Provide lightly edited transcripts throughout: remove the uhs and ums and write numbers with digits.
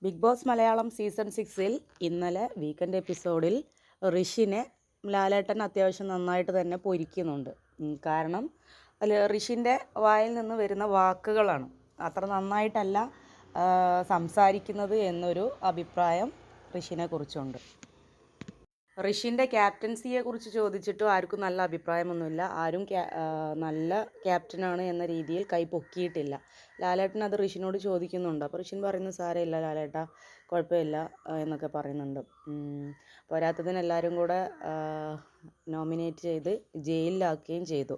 Big boss Malayalam season 6-ൽ ഇന്നലെ weekend എപ്പിസോഡിൽ ഋഷിനെ ലാലേട്ടൻ അത്യാവശ്യം നന്നായിട്ട് തന്നെ പൊരിക്കുന്നുണ്ട്. കാരണം ഋഷിൻ്റെ വായിൽ നിന്ന് വരുന്ന വാക്കുകളാണ് അത്ര നന്നായിട്ടല്ല സംസാരിക്കുന്നത് എന്നൊരു അഭിപ്രായം ഋഷിനെ കുറിച്ചുണ്ട്. ഋഷിൻ്റെ ക്യാപ്റ്റൻസിയെക്കുറിച്ച് ചോദിച്ചിട്ടും ആർക്കും നല്ല അഭിപ്രായമൊന്നുമില്ല. ആരും നല്ല ക്യാപ്റ്റനാണ് എന്ന രീതിയിൽ കൈ പൊക്കിയിട്ടില്ല. ലാലേട്ടൻ അത് ഋഷിനോട് ചോദിക്കുന്നുണ്ട്. അപ്പോൾ ഋഷിൻ പറയുന്നത് സാരമില്ല ലാലേട്ടാ, കുഴപ്പമില്ല എന്നൊക്കെ പറയുന്നുണ്ട്. പോരാത്തതിന് എല്ലാവരും കൂടെ നോമിനേറ്റ് ചെയ്ത് ജയിലിലാക്കുകയും ചെയ്തു.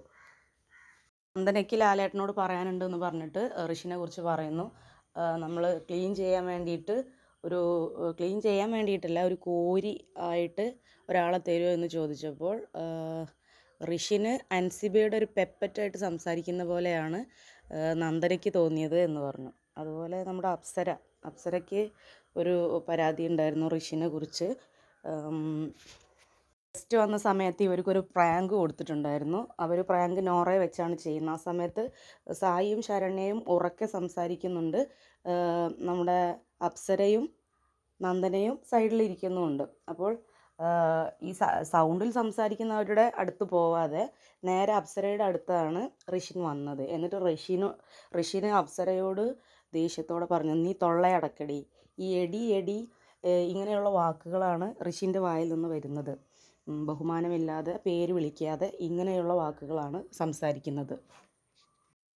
നന്ദനയ്ക്ക് ലാലേട്ടനോട് പറയാനുണ്ടെന്ന് പറഞ്ഞിട്ട് ഋഷിനെ കുറിച്ച് പറയുന്നു. നമ്മൾ ക്ലീൻ ചെയ്യാൻ വേണ്ടിയിട്ടല്ല, ഒരു കോരി ആയിട്ട് ഒരാളെ തരുമോ എന്ന് ചോദിച്ചപ്പോൾ ഋഷിന് അൻസിബയുടെ ഒരു പെപ്പറ്റായിട്ട് സംസാരിക്കുന്ന പോലെയാണ് നന്ദനയ്ക്ക് തോന്നിയത് എന്ന് പറഞ്ഞു. അതുപോലെ നമ്മുടെ അപ്സരയ്ക്ക് ഒരു പരാതി ഉണ്ടായിരുന്നു ഋഷിനെ കുറിച്ച്. ഗസ്റ്റ് വന്ന സമയത്ത് ഇവർക്കൊരു പ്രാങ്ക് കൊടുത്തിട്ടുണ്ടായിരുന്നു. അവർ പ്രാങ്ക് നോറയെ വെച്ചാണ് ചെയ്യുന്നത്. ആ സമയത്ത് സായിയും ശരണ്യയും ഉറക്കെ സംസാരിക്കുന്നുണ്ട്. നമ്മുടെ അപ്സരയും നന്ദനയും സൈഡിലിരിക്കുന്നുമുണ്ട്. അപ്പോൾ ഈ സൗണ്ടിൽ സംസാരിക്കുന്നവരുടെ അടുത്ത് പോവാതെ നേരെ അപ്സരയുടെ അടുത്താണ് ഋഷിൻ വന്നത്. എന്നിട്ട് ഋഷിന് അപ്സരയോട് ദേഷ്യത്തോടെ പറഞ്ഞു, നീ തൊള്ളയടക്കടി, ഈ എടി ഇങ്ങനെയുള്ള വാക്കുകളാണ് ഋഷിൻ്റെ വായിൽ നിന്ന് വരുന്നത്. ബഹുമാനമില്ലാതെ പേര് വിളിക്കാതെ ഇങ്ങനെയുള്ള വാക്കുകളാണ് സംസാരിക്കുന്നത്.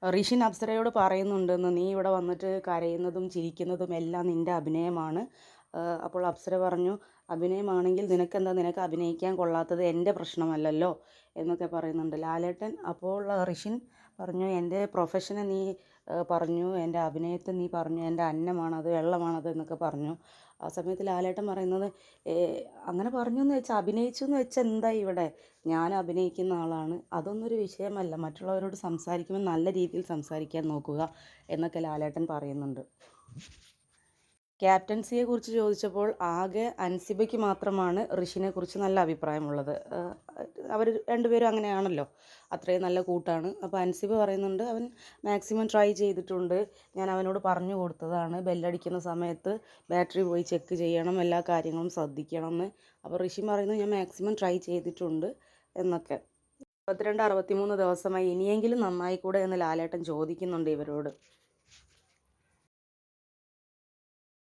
ഋഷിൻ അപ്സരയോട് പറയുന്നുണ്ടെന്ന്, നീ ഇവിടെ വന്നിട്ട് കരയുന്നതും ചിരിക്കുന്നതും എല്ലാം നിൻ്റെ അഭിനയമാണ്. അപ്പോൾ അപ്സര പറഞ്ഞു, അഭിനയമാണെങ്കിൽ നിനക്ക് അഭിനയിക്കാൻ കൊള്ളാത്തത് എൻ്റെ പ്രശ്നമല്ലല്ലോ എന്നൊക്കെ പറയുന്നുണ്ട് ലാലേട്ടൻ. അപ്പോൾ ഋഷിൻ പറഞ്ഞു, എൻ്റെ പ്രൊഫഷനെ നീ പറഞ്ഞു, എൻ്റെ അഭിനയത്തെ നീ പറഞ്ഞു, എൻ്റെ അന്നമാണത്, വെള്ളമാണത് എന്നൊക്കെ പറഞ്ഞു. ആ സമയത്ത് ലാലേട്ടൻ പറയുന്നത്, അങ്ങനെ പറഞ്ഞു എന്ന് വെച്ചാൽ അഭിനയിച്ചു എന്ന് വെച്ചാൽ എന്താ ഇവിടെ, ഞാൻ അഭിനയിക്കുന്ന ആളാണ്, അതൊന്നും ഒരു വിഷയമല്ല, മറ്റുള്ളവരോട് സംസാരിക്കുമ്പോൾ നല്ല രീതിയിൽ സംസാരിക്കാൻ നോക്കുക എന്നൊക്കെ ലാലേട്ടൻ പറയുന്നുണ്ട്. ക്യാപ്റ്റൻസിയെക്കുറിച്ച് ചോദിച്ചപ്പോൾ ആകെ അൻസിബയ്ക്ക് മാത്രമാണ് ഋഷിനെ കുറിച്ച് നല്ല അഭിപ്രായമുള്ളത്. അവർ രണ്ടുപേരും അങ്ങനെയാണല്ലോ, അത്രയും നല്ല കൂട്ടാണ്. അപ്പോൾ അൻസിബ പറയുന്നുണ്ട്, അവൻ മാക്സിമം ട്രൈ ചെയ്തിട്ടുണ്ട്, ഞാൻ അവനോട് പറഞ്ഞു കൊടുത്തതാണ്, ബെല്ലടിക്കുന്ന സമയത്ത് ബാറ്ററി പോയി ചെക്ക് ചെയ്യണം, എല്ലാ കാര്യങ്ങളും ശ്രദ്ധിക്കണം എന്ന്. അപ്പോൾ ഋഷി പറയുന്നു, ഞാൻ മാക്സിമം ട്രൈ ചെയ്തിട്ടുണ്ട് എന്നൊക്കെ. 62-63 ദിവസമായി, ഇനിയെങ്കിലും നന്നായിക്കൂടെ എന്ന് ലാലേട്ടൻ ചോദിക്കുന്നുണ്ട് ഇവരോട്.